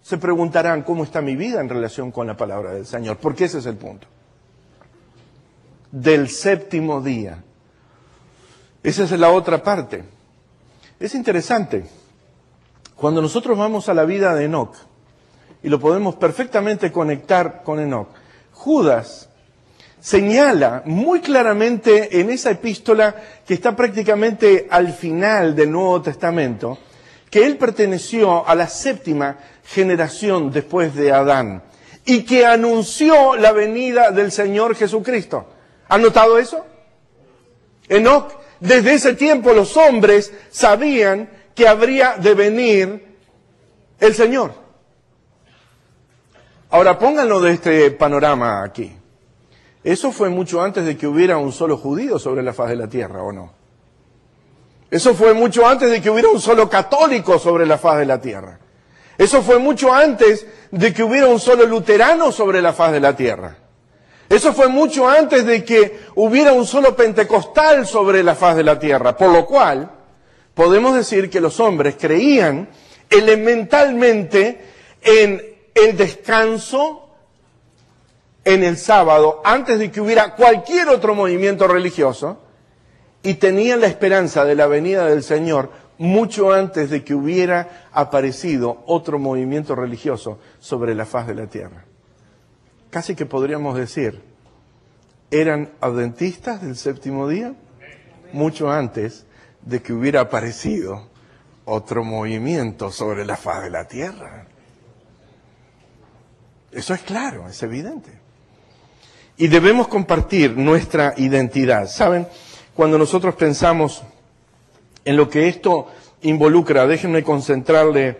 se preguntarán cómo está mi vida en relación con la palabra del Señor, porque ese es el punto. Del séptimo día. Esa es la otra parte. Es interesante. Cuando nosotros vamos a la vida de Enoc, y lo podemos perfectamente conectar con Enoc, Judas señala muy claramente en esa epístola que está prácticamente al final del Nuevo Testamento, que él perteneció a la séptima generación después de Adán y que anunció la venida del Señor Jesucristo. ¿Han notado eso? Enoc, desde ese tiempo los hombres sabían que habría de venir el Señor. Ahora pónganlo de este panorama aquí. Eso fue mucho antes de que hubiera un solo judío sobre la faz de la tierra, ¿o no? Eso fue mucho antes de que hubiera un solo católico sobre la faz de la tierra. Eso fue mucho antes de que hubiera un solo luterano sobre la faz de la tierra. Eso fue mucho antes de que hubiera un solo pentecostal sobre la faz de la tierra. Por lo cual, podemos decir que los hombres creían elementalmente en el descanso en el sábado, antes de que hubiera cualquier otro movimiento religioso, y tenían la esperanza de la venida del Señor mucho antes de que hubiera aparecido otro movimiento religioso sobre la faz de la tierra. Casi que podríamos decir, ¿eran adventistas del séptimo día? Mucho antes de que hubiera aparecido otro movimiento sobre la faz de la tierra. Eso es claro, es evidente. Y debemos compartir nuestra identidad. ¿Saben? Cuando nosotros pensamos en lo que esto involucra, déjenme concentrarme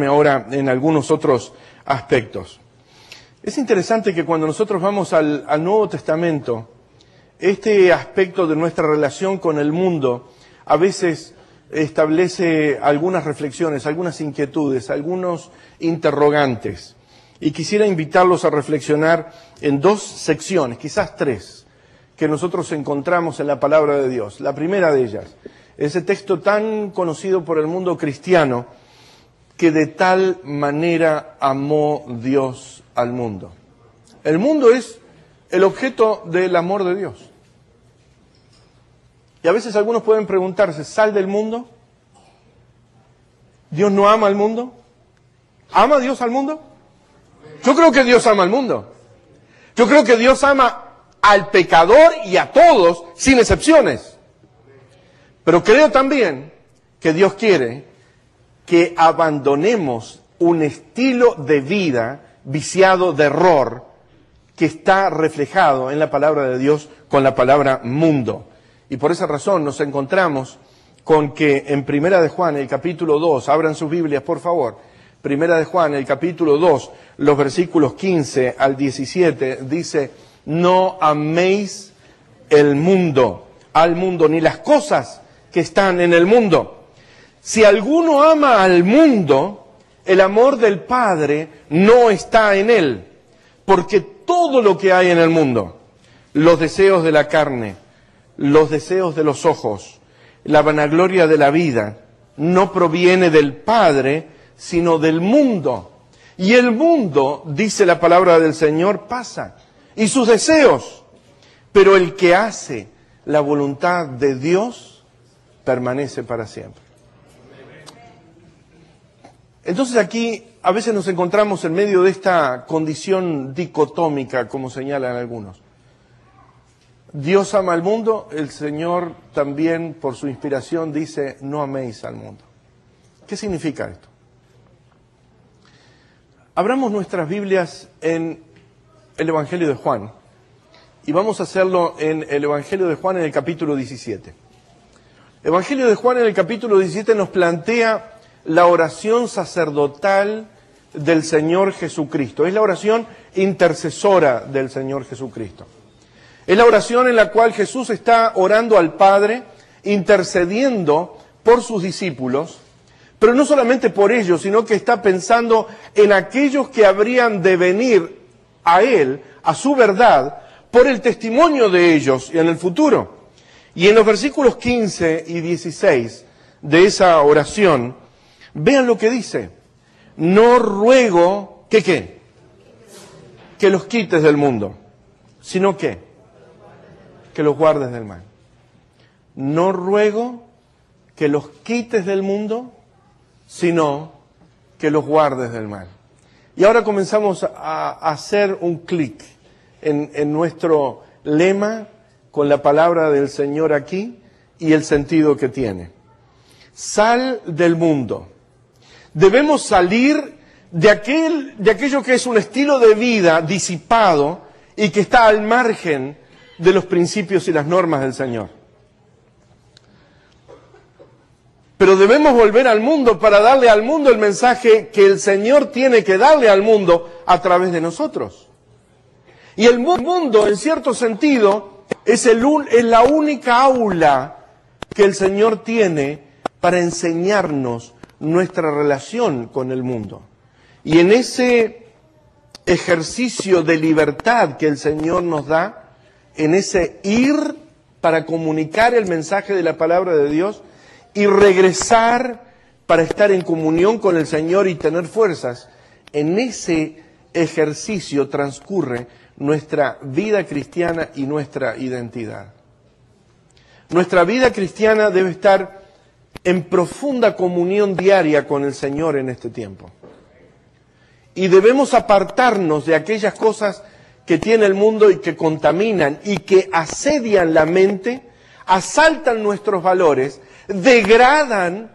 ahora en algunos otros aspectos. Es interesante que cuando nosotros vamos al Nuevo Testamento, este aspecto de nuestra relación con el mundo a veces establece algunas reflexiones, algunas inquietudes, algunos interrogantes. Y quisiera invitarlos a reflexionar en dos secciones, quizás tres, que nosotros encontramos en la palabra de Dios. La primera de ellas, ese texto tan conocido por el mundo cristiano, que de tal manera amó Dios al mundo. El mundo es el objeto del amor de Dios. Y a veces algunos pueden preguntarse, ¿sal del mundo? ¿Dios no ama al mundo? ¿Ama Dios al mundo? Yo creo que Dios ama al mundo. Yo creo que Dios ama al pecador y a todos, sin excepciones. Pero creo también que Dios quiere que abandonemos un estilo de vida viciado de error que está reflejado en la palabra de Dios con la palabra mundo. Y por esa razón nos encontramos con que en Primera de Juan, el capítulo 2, abran sus Biblias por favor, Primera de Juan, el capítulo 2, los versículos 15 al 17, dice, no améis al mundo, ni las cosas que están en el mundo. Si alguno ama al mundo, el amor del Padre no está en él, porque todo lo que hay en el mundo, los deseos de la carne, los deseos de los ojos, la vanagloria de la vida, no proviene del Padre, sino del mundo. Y el mundo, dice la palabra del Señor, pasa, y sus deseos, pero el que hace la voluntad de Dios permanece para siempre. Entonces aquí a veces nos encontramos en medio de esta condición dicotómica, como señalan algunos. Dios ama al mundo, el Señor también por su inspiración dice, no améis al mundo. ¿Qué significa esto? Abramos nuestras Biblias en el Evangelio de Juan y vamos a hacerlo en el Evangelio de Juan en el capítulo 17. El Evangelio de Juan en el capítulo 17 nos plantea la oración sacerdotal del Señor Jesucristo. Es la oración intercesora del Señor Jesucristo. Es la oración en la cual Jesús está orando al Padre, intercediendo por sus discípulos, pero no solamente por ellos, sino que está pensando en aquellos que habrían de venir a Él, a su verdad, por el testimonio de ellos en el futuro. Y en los versículos 15 y 16 de esa oración, vean lo que dice. no ruego que ¿qué? Que los quites del mundo, sino que los guardes del mal. No ruego que los quites del mundo, sino que los guardes del mal. Y ahora comenzamos a hacer un clic en nuestro lema con la palabra del Señor aquí y el sentido que tiene. Sal del mundo. Debemos salir de aquello que es un estilo de vida disipado y que está al margen de los principios y las normas del Señor. Pero debemos volver al mundo para darle al mundo el mensaje que el Señor tiene que darle al mundo a través de nosotros. Y el mundo, en cierto sentido, es la única aula que el Señor tiene para enseñarnos nuestra relación con el mundo. Y en ese ejercicio de libertad que el Señor nos da, en ese ir para comunicar el mensaje de la palabra de Dios y regresar para estar en comunión con el Señor y tener fuerzas, en ese ejercicio transcurre nuestra vida cristiana y nuestra identidad. Nuestra vida cristiana debe estar en profunda comunión diaria con el Señor en este tiempo. Y debemos apartarnos de aquellas cosas que tiene el mundo y que contaminan y que asedian la mente, asaltan nuestros valores, degradan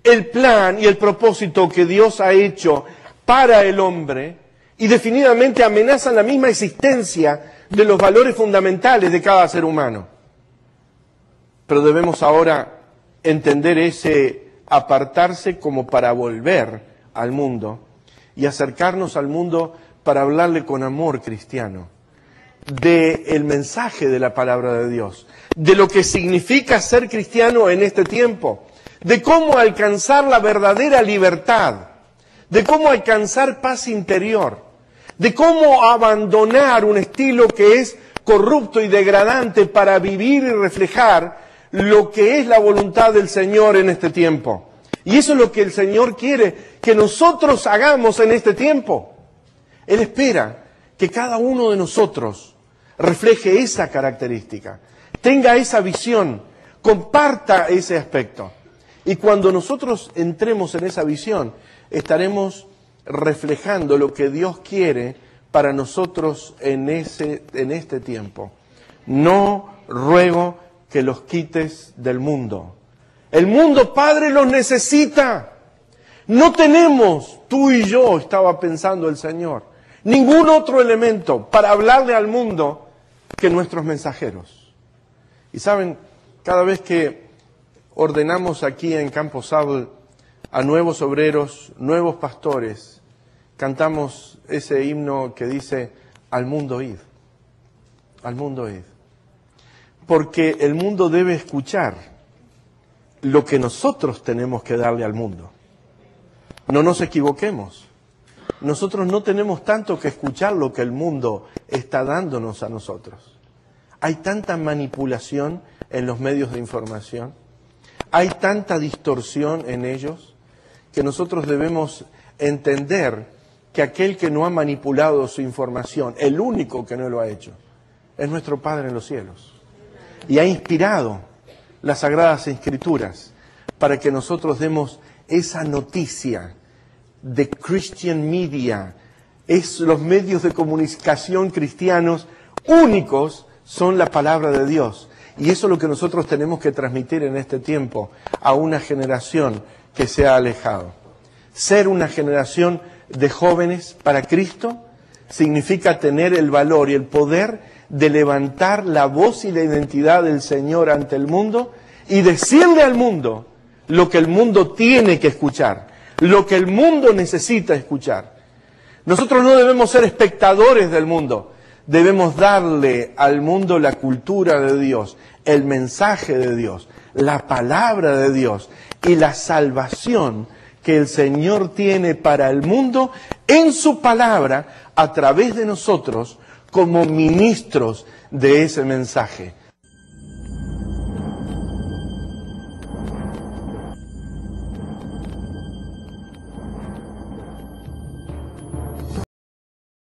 el plan y el propósito que Dios ha hecho para el hombre y definitivamente amenazan la misma existencia de los valores fundamentales de cada ser humano. Pero debemos ahora entender ese apartarse como para volver al mundo y acercarnos al mundo para hablarle con amor cristiano del mensaje de la palabra de Dios, de lo que significa ser cristiano en este tiempo, de cómo alcanzar la verdadera libertad, de cómo alcanzar paz interior, de cómo abandonar un estilo que es corrupto y degradante para vivir y reflejar lo que es la voluntad del Señor en este tiempo. Y eso es lo que el Señor quiere que nosotros hagamos en este tiempo. Él espera que cada uno de nosotros refleje esa característica, tenga esa visión, comparta ese aspecto. Y cuando nosotros entremos en esa visión, estaremos reflejando lo que Dios quiere para nosotros en este tiempo. No ruego que los quites del mundo. El mundo, Padre, los necesita. No tenemos, tú y yo, estaba pensando el Señor, ningún otro elemento para hablarle al mundo que nuestros mensajeros. Y saben, cada vez que ordenamos aquí en Campo Sable a nuevos obreros, nuevos pastores, cantamos ese himno que dice, al mundo id, al mundo id. Porque el mundo debe escuchar lo que nosotros tenemos que darle al mundo. No nos equivoquemos. Nosotros no tenemos tanto que escuchar lo que el mundo está dándonos a nosotros. Hay tanta manipulación en los medios de información, hay tanta distorsión en ellos, que nosotros debemos entender que aquel que no ha manipulado su información, el único que no lo ha hecho, es nuestro Padre en los cielos. Y ha inspirado las Sagradas Escrituras para que nosotros demos esa noticia de Christian Media. Los medios de comunicación cristianos únicos son la palabra de Dios. Y eso es lo que nosotros tenemos que transmitir en este tiempo a una generación que se ha alejado. Ser una generación de jóvenes para Cristo significa tener el valor y el poder de levantar la voz y la identidad del Señor ante el mundo y decirle al mundo lo que el mundo tiene que escuchar, lo que el mundo necesita escuchar. Nosotros no debemos ser espectadores del mundo, debemos darle al mundo la cultura de Dios, el mensaje de Dios, la palabra de Dios y la salvación que el Señor tiene para el mundo en su palabra a través de nosotros como ministros de ese mensaje.